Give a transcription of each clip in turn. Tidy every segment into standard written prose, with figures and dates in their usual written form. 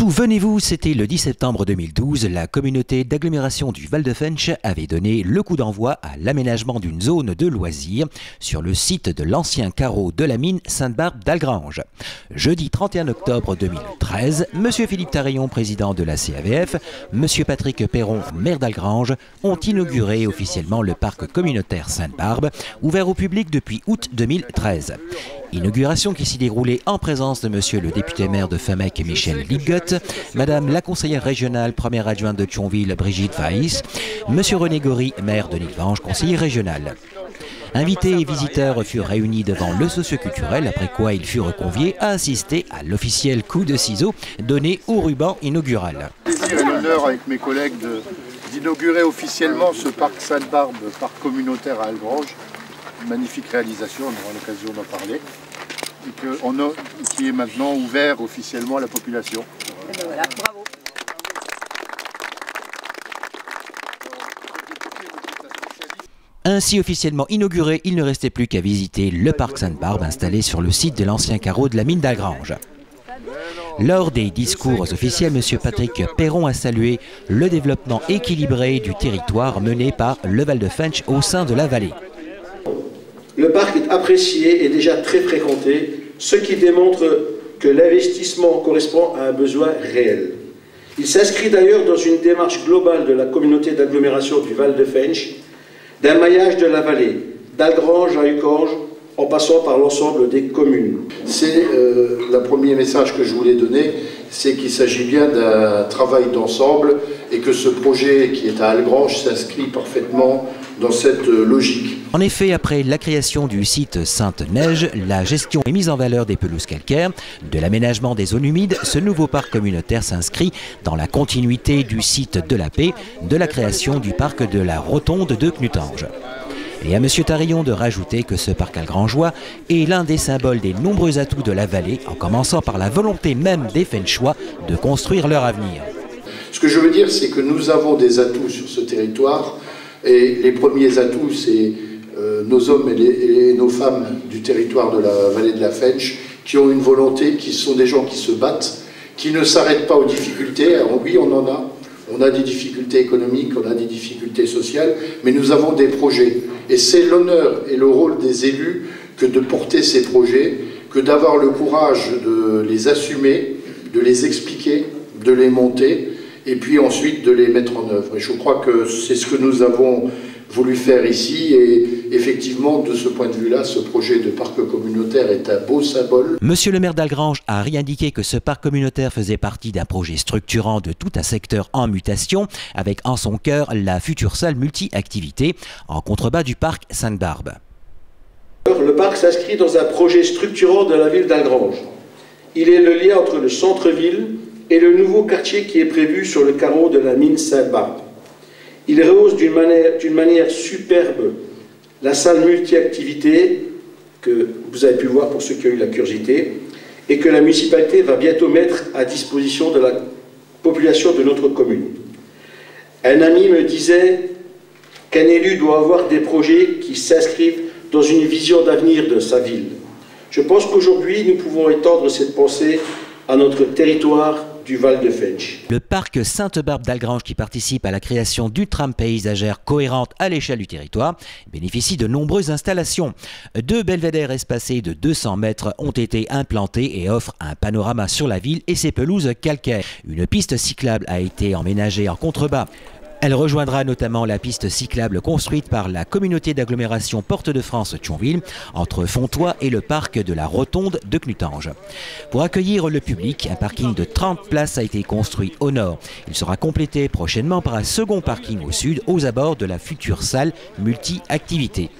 Souvenez-vous, c'était le 10 septembre 2012, la communauté d'agglomération du Val-de-Fensch avait donné le coup d'envoi à l'aménagement d'une zone de loisirs sur le site de l'ancien carreau de la mine Sainte-Barbe d'Algrange. Jeudi 31 octobre 2013, M. Philippe Tarillon, président de la CAVF, M. Patrick Perron, maire d'Algrange, ont inauguré officiellement le parc communautaire Sainte-Barbe, ouvert au public depuis août 2013. Inauguration qui s'y déroulait en présence de monsieur le député maire de Famec, Michel Lipgut, madame la conseillère régionale première adjointe de Thionville, Brigitte Weiss, monsieur René Gory, maire de Nilvange, conseiller régional. Invités et visiteurs furent réunis devant le socioculturel, après quoi ils furent conviés à assister à l'officiel coup de ciseaux donné au ruban inaugural. J'ai le plaisir et l'honneur avec mes collègues d'inaugurer officiellement ce parc Sainte-Barbe, parc communautaire à Algrange. Une magnifique réalisation, on aura l'occasion d'en parler, et qui est maintenant ouvert officiellement à la population. Et ben voilà, bravo. Ainsi officiellement inauguré, il ne restait plus qu'à visiter le parc Sainte-Barbe installé sur le site de l'ancien carreau de la mine d'Algrange. Lors des discours officiels, M. Patrick Perron a salué le développement équilibré du territoire mené par le Val-de-Fensch au sein de la vallée. Le parc est apprécié et déjà très fréquenté, ce qui démontre que l'investissement correspond à un besoin réel. Il s'inscrit d'ailleurs dans une démarche globale de la communauté d'agglomération du Val-de-Fensch, d'un maillage de la vallée, d'Algrange à Uckange, en passant par l'ensemble des communes. C'est le premier message que je voulais donner, c'est qu'il s'agit bien d'un travail d'ensemble et que ce projet qui est à Algrange s'inscrit parfaitement dans cette logique. En effet, après la création du site Sainte-Neige, la gestion et mise en valeur des pelouses calcaires, de l'aménagement des zones humides, ce nouveau parc communautaire s'inscrit dans la continuité du site de la Paix, de la création du parc de la Rotonde de Knutange. Et à M. Tarillon de rajouter que ce parc algrangeois est l'un des symboles des nombreux atouts de la vallée, en commençant par la volonté même des Fenchois de construire leur avenir. Ce que je veux dire, c'est que nous avons des atouts sur ce territoire, et les premiers atouts, c'est nos hommes et nos femmes du territoire de la vallée de la Fensch, qui ont une volonté, qui sont des gens qui se battent, qui ne s'arrêtent pas aux difficultés. Alors oui, on en a. On a des difficultés économiques, on a des difficultés sociales, mais nous avons des projets. Et c'est l'honneur et le rôle des élus que de porter ces projets, que d'avoir le courage de les assumer, de les expliquer, de les monter, et puis ensuite de les mettre en œuvre. Et je crois que c'est ce que nous avons voulu faire ici, et effectivement, de ce point de vue-là, ce projet de parc communautaire est un beau symbole. Monsieur le maire d'Algrange a réindiqué que ce parc communautaire faisait partie d'un projet structurant de tout un secteur en mutation, avec en son cœur la future salle multi-activité, en contrebas du parc Sainte-Barbe. Le parc s'inscrit dans un projet structurant de la ville d'Algrange. Il est le lien entre le centre-ville et le nouveau quartier qui est prévu sur le carreau de la mine Sainte-Barbe. Il rehausse d'une manière superbe la salle multi-activité que vous avez pu voir pour ceux qui ont eu la curiosité et que la municipalité va bientôt mettre à disposition de la population de notre commune. Un ami me disait qu'un élu doit avoir des projets qui s'inscrivent dans une vision d'avenir de sa ville. Je pense qu'aujourd'hui, nous pouvons étendre cette pensée à notre territoire du Val-de-Fensch. Le parc Sainte-Barbe d'Algrange, qui participe à la création d'une trame paysagère cohérente à l'échelle du territoire, bénéficie de nombreuses installations. 2 belvédères espacés de 200 mètres ont été implantés et offrent un panorama sur la ville et ses pelouses calcaires. Une piste cyclable a été emménagée en contrebas. Elle rejoindra notamment la piste cyclable construite par la communauté d'agglomération Porte de France Thionville entre Fontoy et le parc de la Rotonde de Knutange. Pour accueillir le public, un parking de 30 places a été construit au nord. Il sera complété prochainement par un second parking au sud, aux abords de la future salle multi-activité.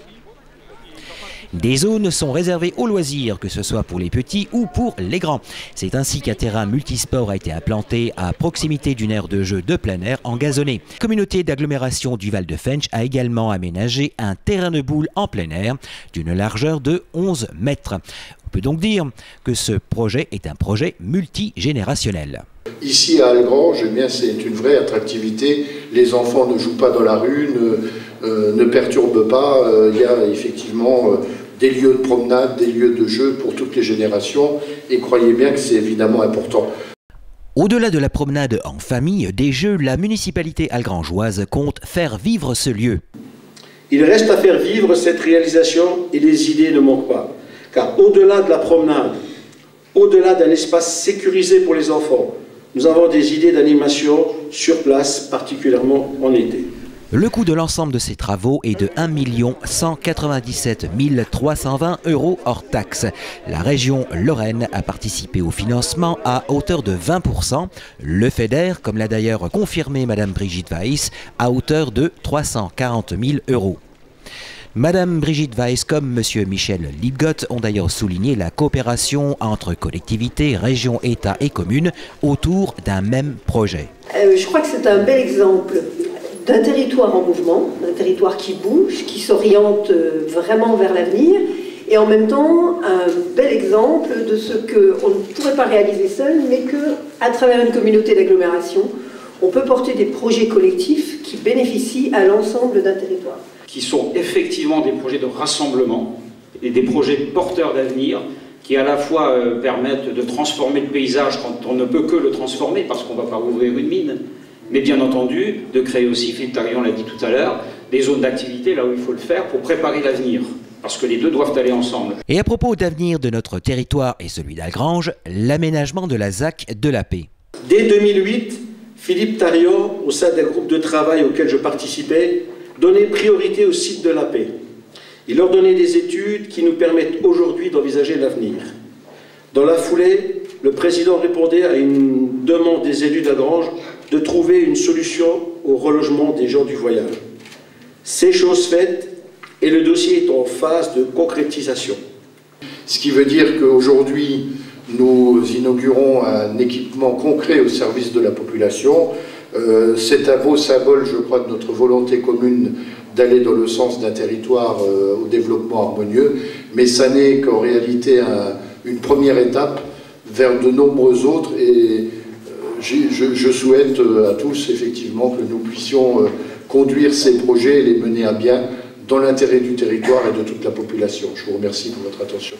Des zones sont réservées aux loisirs, que ce soit pour les petits ou pour les grands. C'est ainsi qu'un terrain multisport a été implanté à proximité d'une aire de jeu de plein air engazonnée. La communauté d'agglomération du Val-de-Fensch a également aménagé un terrain de boules en plein air d'une largeur de 11 mètres. On peut donc dire que ce projet est un projet multigénérationnel. Ici à Algrange, eh c'est une vraie attractivité. Les enfants ne jouent pas dans la rue, ne perturbent pas. Il y a effectivement des lieux de promenade, des lieux de jeu pour toutes les générations. Et croyez bien que c'est évidemment important. Au-delà de la promenade en famille, des jeux, la municipalité algrangeoise compte faire vivre ce lieu. Il reste à faire vivre cette réalisation et les idées ne manquent pas. Car au-delà de la promenade, au-delà d'un espace sécurisé pour les enfants, nous avons des idées d'animation sur place, particulièrement en été. Le coût de l'ensemble de ces travaux est de 1 197 320 € hors taxes. La région Lorraine a participé au financement à hauteur de 20%. Le FEDER, comme l'a d'ailleurs confirmé Madame Brigitte Weiss, à hauteur de 340 000 €. Madame Brigitte Weiss comme Monsieur Michel Liebgott ont d'ailleurs souligné la coopération entre collectivités, régions, États et communes autour d'un même projet. Je crois que c'est un bel exemple d'un territoire en mouvement, d'un territoire qui bouge, qui s'oriente vraiment vers l'avenir, et en même temps un bel exemple de ce qu'on ne pourrait pas réaliser seul, mais qu'à travers une communauté d'agglomération, on peut porter des projets collectifs qui bénéficient à l'ensemble d'un territoire. Qui sont effectivement des projets de rassemblement et des projets porteurs d'avenir qui à la fois permettent de transformer le paysage quand on ne peut que le transformer parce qu'on ne va pas ouvrir une mine, mais bien entendu de créer aussi, Philippe Tarion l'a dit tout à l'heure, des zones d'activité là où il faut le faire pour préparer l'avenir, parce que les deux doivent aller ensemble. Et à propos d'avenir de notre territoire et celui d'Algrange, l'aménagement de la ZAC de la Paix. Dès 2008, Philippe Tarion, au sein d'un groupe de travail auquel je participais, donnait priorité au site de la Paix. Il leur donnait des études qui nous permettent aujourd'hui d'envisager l'avenir. Dans la foulée, le président répondait à une demande des élus d'Algrange de trouver une solution au relogement des gens du voyage. C'est chose faite et le dossier est en phase de concrétisation. Ce qui veut dire qu'aujourd'hui, nous inaugurons un équipement concret au service de la population. C'est un beau symbole, je crois, de notre volonté commune d'aller dans le sens d'un territoire au développement harmonieux, mais ça n'est qu'en réalité une première étape vers de nombreux autres, et je souhaite à tous effectivement que nous puissions conduire ces projets et les mener à bien dans l'intérêt du territoire et de toute la population. Je vous remercie pour votre attention.